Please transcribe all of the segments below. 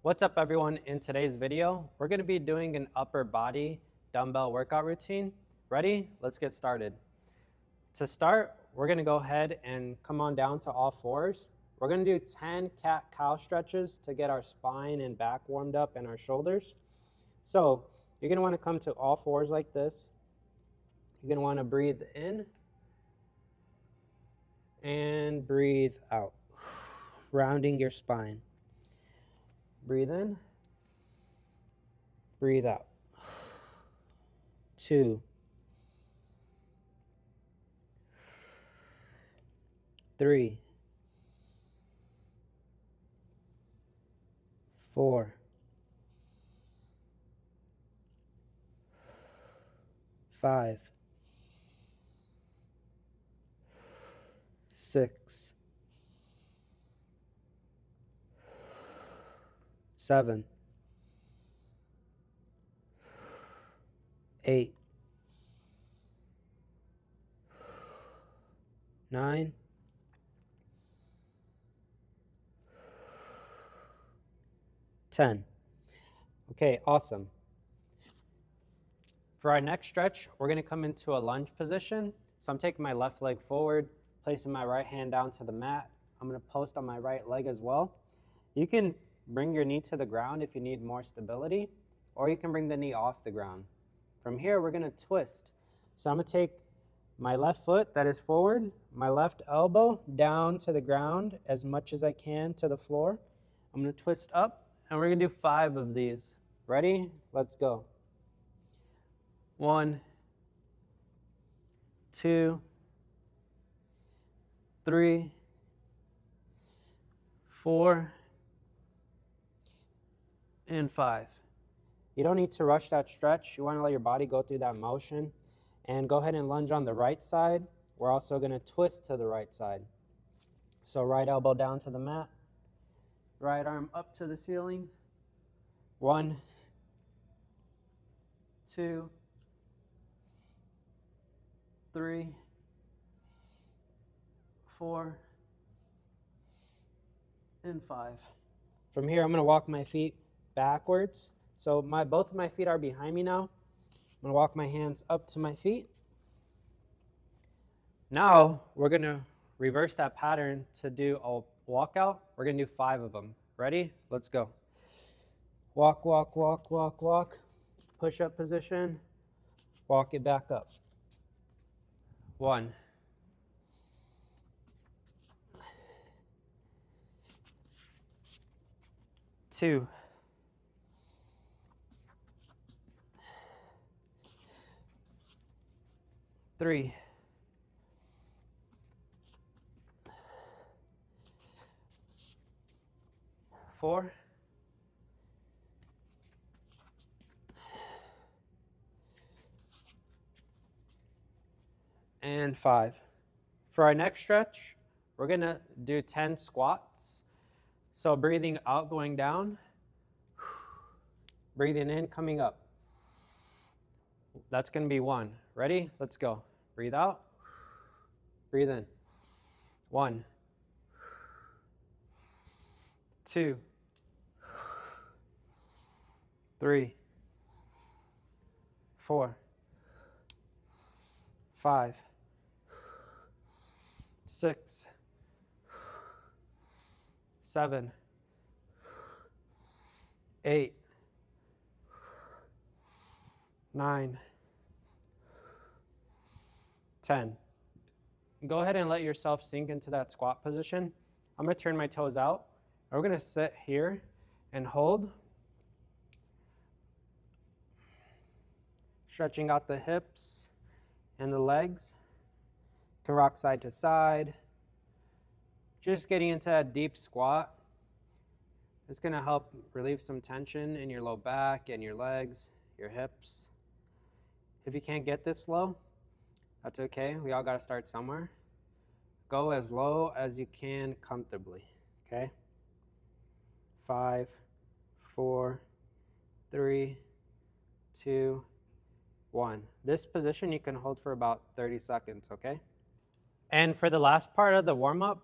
What's up everyone? In today's video, we're going to be doing an upper body dumbbell workout routine. Ready? Let's get started. To start, we're going to go ahead and come on down to all fours. We're going to do 10 cat-cow stretches to get our spine and back warmed up and our shoulders. So you're going to want to come to all fours like this. You're going to want to breathe in and breathe out, rounding your spine. Breathe in, breathe out. 2, 3, 4, 5, 6, 7, 8, 9, 10. Okay, awesome. For our next stretch, we're going to come into a lunge position. So I'm taking my left leg forward, placing my right hand down to the mat. I'm going to post on my right leg as well. You can bring your knee to the ground if you need more stability, or you can bring the knee off the ground. From here, we're going to twist. So I'm going to take my left foot that is forward, my left elbow down to the ground as much as I can to the floor. I'm going to twist up, and we're going to do 5 of these. Ready? Let's go. 1, 2, 3, 4, and 5. You don't need to rush that stretch. You want to let your body go through that motion. And go ahead and lunge on the right side. We're also going to twist to the right side. So right elbow down to the mat. Right arm up to the ceiling. 1, 2, 3, 4, and 5. From here, I'm going to walk my feet backwards. So both of my feet are behind me now. I'm going to walk my hands up to my feet. Now, we're going to reverse that pattern to do a walkout. We're going to do 5 of them. Ready? Let's go. Walk, walk, walk, walk, walk. Push-up position. Walk it back up. 1. 2. 3. 4. And 5. For our next stretch, we're going to do 10 squats. So breathing out, going down. Breathing in, coming up. That's going to be 1. Ready? Let's go. Breathe out. Breathe in. 1, 2, 3, 4, 5, 6, 7, 8, 9, 10. Go ahead and let yourself sink into that squat position. I'm going to turn my toes out. We're going to sit here and hold. Stretching out the hips and the legs. You can rock side to side. Just getting into that deep squat. It's going to help relieve some tension in your low back and your legs, your hips. If you can't get this low, that's okay. We all got to start somewhere. Go as low as you can comfortably, okay? 5, 4, 3, 2, 1. This position you can hold for about 30 seconds, okay? And for the last part of the warm-up,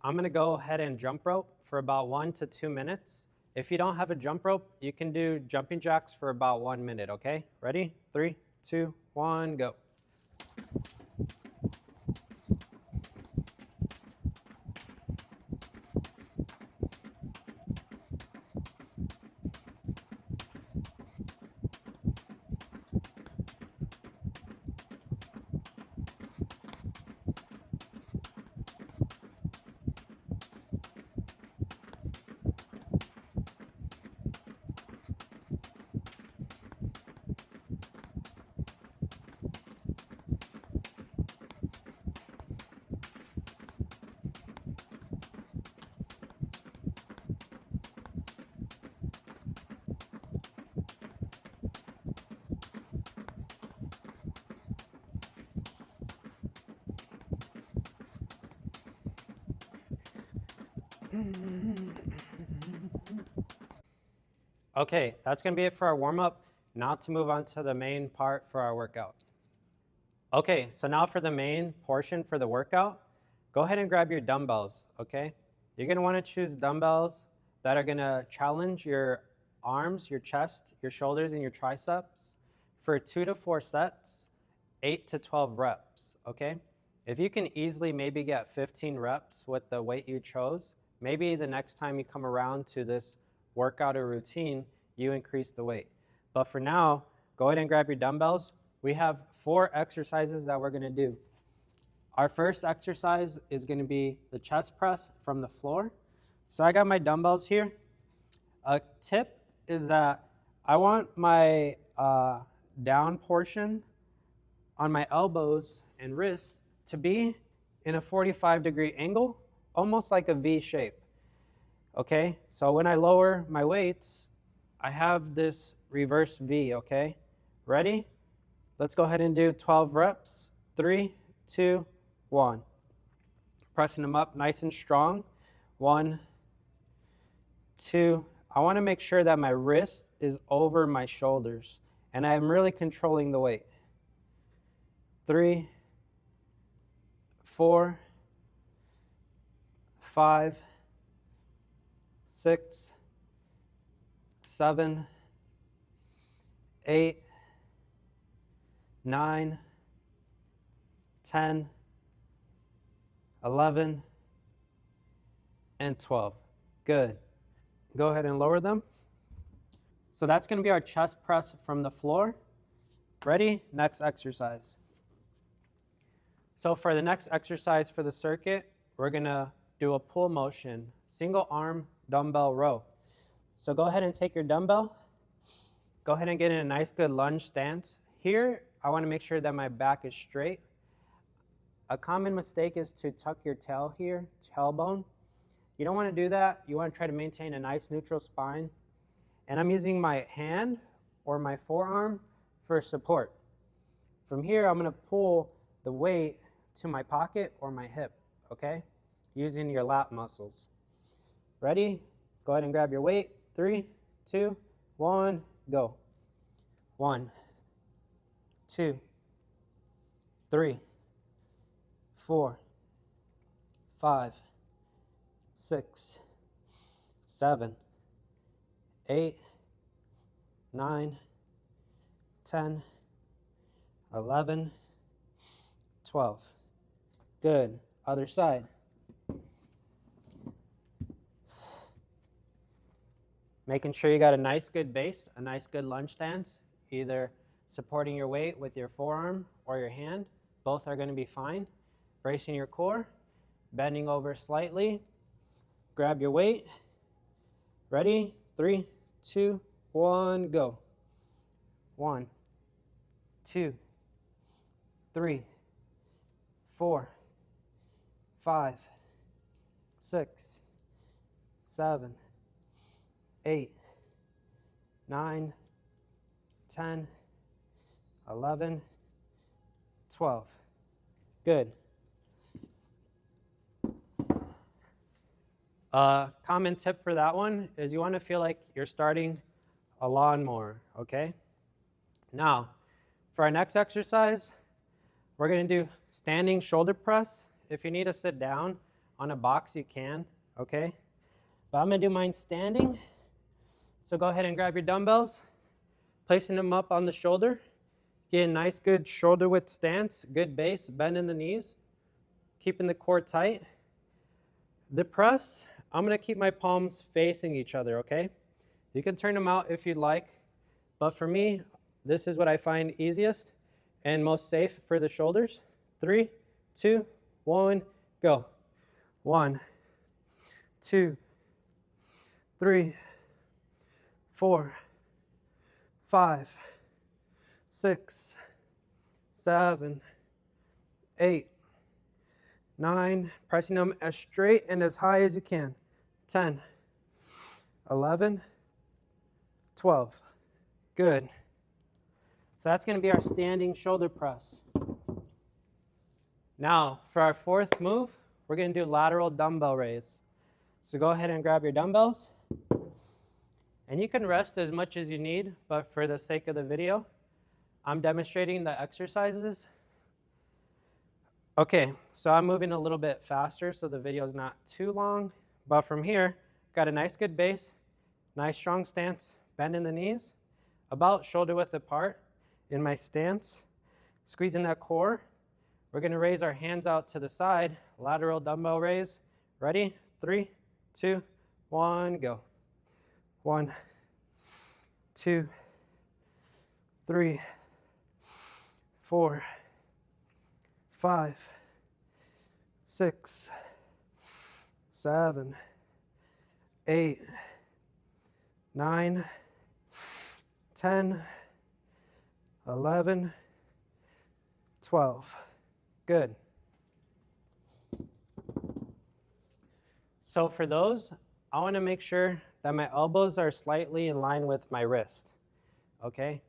I'm going to go ahead and jump rope for about 1 to 2 minutes. If you don't have a jump rope, you can do jumping jacks for about 1 minute, okay? Ready? 3, 2, 1, go. Okay, that's going to be it for our warm-up. Now to move on to the main part for our workout. Okay, so now for the main portion for the workout, go ahead and grab your dumbbells, okay? You're going to want to choose dumbbells that are going to challenge your arms, your chest, your shoulders, and your triceps for 2 to 4 sets, 8 to 12 reps, okay? If you can easily maybe get 15 reps with the weight you chose, maybe the next time you come around to this workout or routine, you increase the weight. But for now, go ahead and grab your dumbbells. We have 4 exercises that we're going to do. Our first exercise is going to be the chest press from the floor. So I got my dumbbells here. A tip is that I want my down portion on my elbows and wrists to be in a 45-degree angle, almost like a V shape. Okay, so when I lower my weights, I have this reverse V, okay? Ready? Let's go ahead and do 12 reps. 3, 2, 1. Pressing them up nice and strong. 1, 2. I want to make sure that my wrist is over my shoulders, and I'm really controlling the weight. 3, 4, 5, 6, 7, 8, 9, 10, 11, and 12. Good. Go ahead and lower them. So that's going to be our chest press from the floor. Ready? Next exercise. So for the next exercise for the circuit, we're going to do a pull motion, single arm dumbbell row. So go ahead and take your dumbbell. Go ahead and get in a nice good lunge stance. Here, I want to make sure that my back is straight. A common mistake is to tuck your tail here, tailbone. You don't want to do that. You want to try to maintain a nice neutral spine. And I'm using my hand or my forearm for support. From here, I'm going to pull the weight to my pocket or my hip, okay? Using your lat muscles. Ready? Go ahead and grab your weight. 3, 2, 1, go. 1, 2, 3, 4, 5, 6, 7, 8, 9, 10, 11, 12. Good. Other side. Making sure you got a nice good base, a nice good lunge stance, either supporting your weight with your forearm or your hand. Both are going to be fine. Bracing your core, bending over slightly. Grab your weight. Ready? 3, 2, 1, go. 1, 2, 3, 4, 5, 6, 7, 8, 9, 10, 11, 12. Good. Common tip for that one is you want to feel like you're starting a lawnmower, okay? Now, for our next exercise, we're going to do standing shoulder press. If you need to sit down on a box, you can, okay? But I'm going to do mine standing. So go ahead and grab your dumbbells, placing them up on the shoulder. Get a nice, good shoulder width stance, good base, bend in the knees, keeping the core tight. The press, I'm gonna keep my palms facing each other, okay? You can turn them out if you'd like, but for me, this is what I find easiest and most safe for the shoulders. 3, 2, 1, go. 1, 2, 3, 4, 5, 6, 7, 8, 9, pressing them as straight and as high as you can. 10, 11, 12. Good. So that's going to be our standing shoulder press. Now, for our fourth move, we're going to do lateral dumbbell raise. So go ahead and grab your dumbbells. And you can rest as much as you need, but for the sake of the video, I'm demonstrating the exercises. Okay, so I'm moving a little bit faster so the video is not too long. But from here, got a nice good base, nice strong stance, bend in the knees, about shoulder width apart in my stance, squeezing that core. We're going to raise our hands out to the side, lateral dumbbell raise. Ready? 3, 2, 1, go. 1, 2, 3, 4, 5, 6, 7, 8, 9, 10, 11, 12. Good. So for those, I want to make sure that my elbows are slightly in line with my wrist, okay?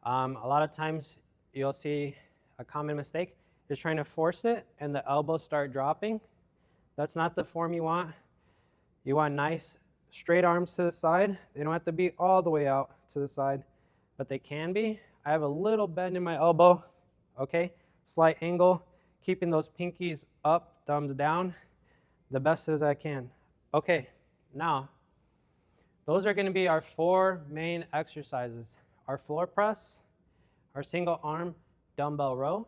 A lot of times you'll see a common mistake is trying to force it and the elbows start dropping. That's not the form you want. You want nice straight arms to the side. They don't have to be all the way out to the side, but they can be. I have a little bend in my elbow, okay? Slight angle, keeping those pinkies up, thumbs down, the best as I can. Okay, now, those are gonna be our 4 main exercises. Our floor press, our single arm dumbbell row,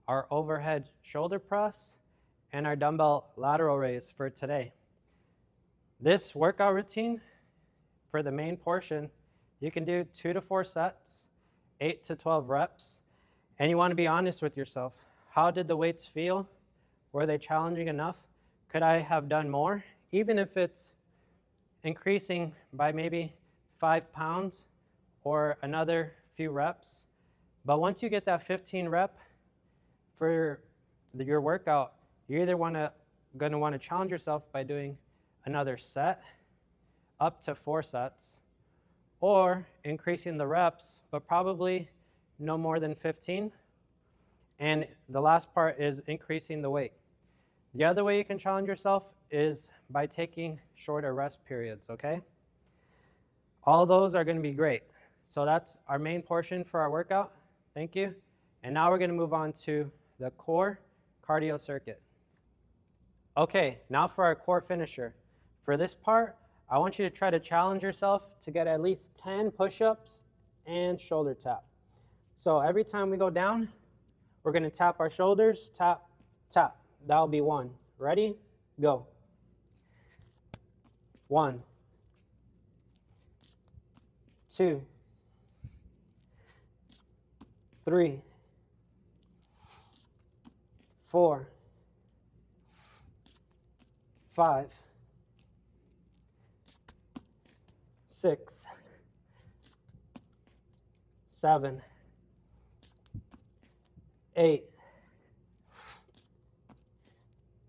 our overhead shoulder press, and our dumbbell lateral raise for today. This workout routine, for the main portion, you can do 2 to 4 sets, 8 to 12 reps, and you want to be honest with yourself. How did the weights feel? Were they challenging enough? Could I have done more? Even if it's increasing by maybe 5 pounds or another few reps. But once you get that 15 rep for your workout, you're either going to want to challenge yourself by doing another set, up to 4 sets, or increasing the reps, but probably no more than 15. And the last part is increasing the weight. The other way you can challenge yourself is by taking shorter rest periods, okay? All those are going to be great. So that's our main portion for our workout. Thank you. And now we're going to move on to the core cardio circuit. Okay, now for our core finisher. For this part, I want you to try to challenge yourself to get at least 10 push-ups and shoulder tap. So every time we go down, we're going to tap our shoulders, tap, tap. That'll be 1. Ready? Go. 1, 2, 3, 4, 5, 6, 7, 8,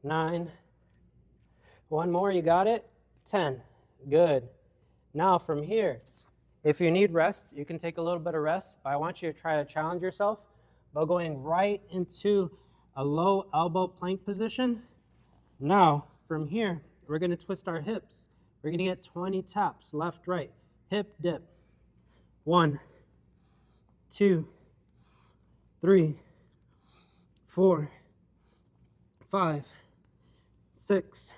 9. One more, you got it? 10. Good. Now from here, if you need rest, you can take a little bit of rest, but I want you to try to challenge yourself by going right into a low elbow plank position. Now, from here, we're going to twist our hips. We're going to get 20 taps, left, right, hip dip. 1, 2, 3, 4, 5, 6,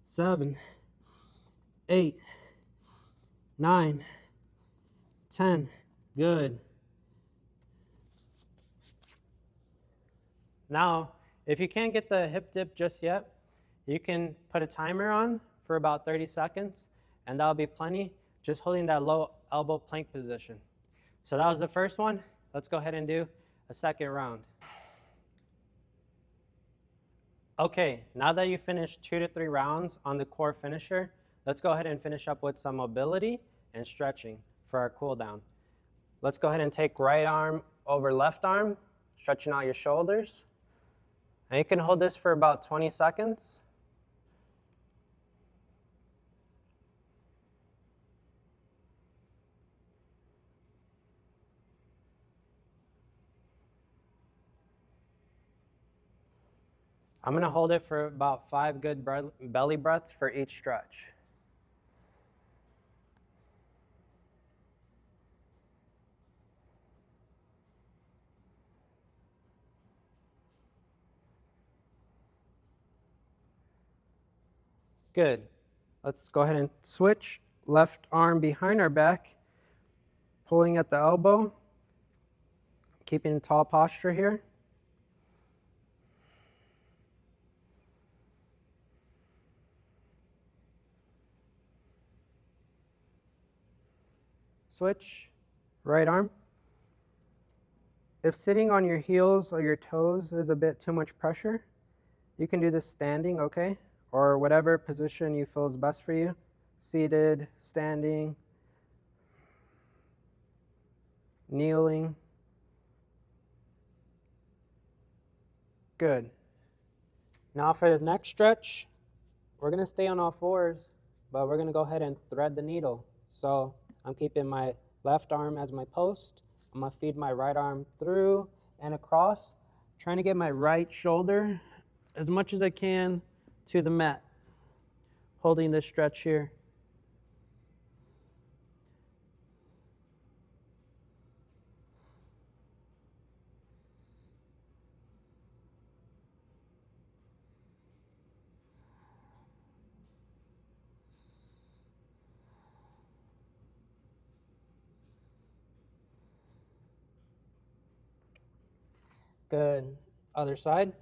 7, 8, 9, 10. Good. Now, if you can't get the hip dip just yet, you can put a timer on for about 30 seconds, and that'll be plenty, just holding that low elbow plank position. So that was the first one. Let's go ahead and do a second round. Okay, now that you finished 2 to 3 rounds on the core finisher, let's go ahead and finish up with some mobility and stretching for our cool down. Let's go ahead and take right arm over left arm, stretching out your shoulders. And you can hold this for about 20 seconds. I'm going to hold it for about 5 good belly breaths for each stretch. Good. Let's go ahead and switch. Left arm behind our back, pulling at the elbow, keeping tall posture here. Switch, right arm. If sitting on your heels or your toes is a bit too much pressure, you can do this standing, okay? Or whatever position you feel is best for you. Seated, standing, kneeling. Good. Now for the next stretch, we're going to stay on all fours, but we're going to go ahead and thread the needle. So I'm keeping my left arm as my post. I'm going to feed my right arm through and across, trying to get my right shoulder as much as I can to the mat, holding this stretch here. Good. Other side.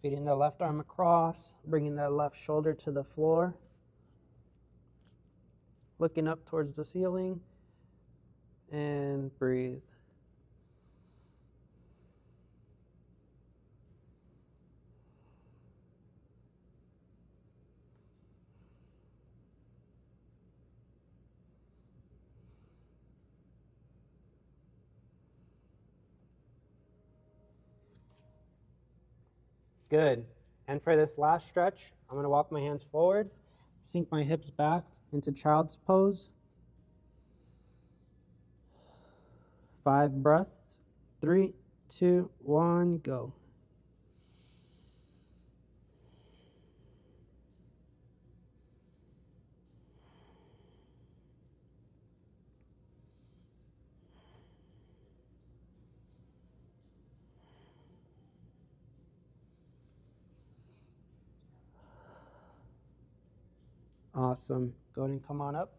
Feeding the left arm across, bringing that left shoulder to the floor. Looking up towards the ceiling. And breathe. Good. And for this last stretch, I'm going to walk my hands forward, sink my hips back into child's pose. 5 breaths. 3, 2, 1, go. Awesome. Go ahead and come on up.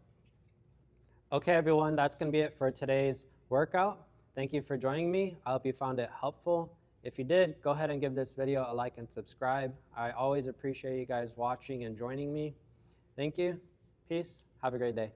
Okay, everyone, that's going to be it for today's workout. Thank you for joining me. I hope you found it helpful. If you did, go ahead and give this video a like and subscribe. I always appreciate you guys watching and joining me. Thank you. Peace. Have a great day.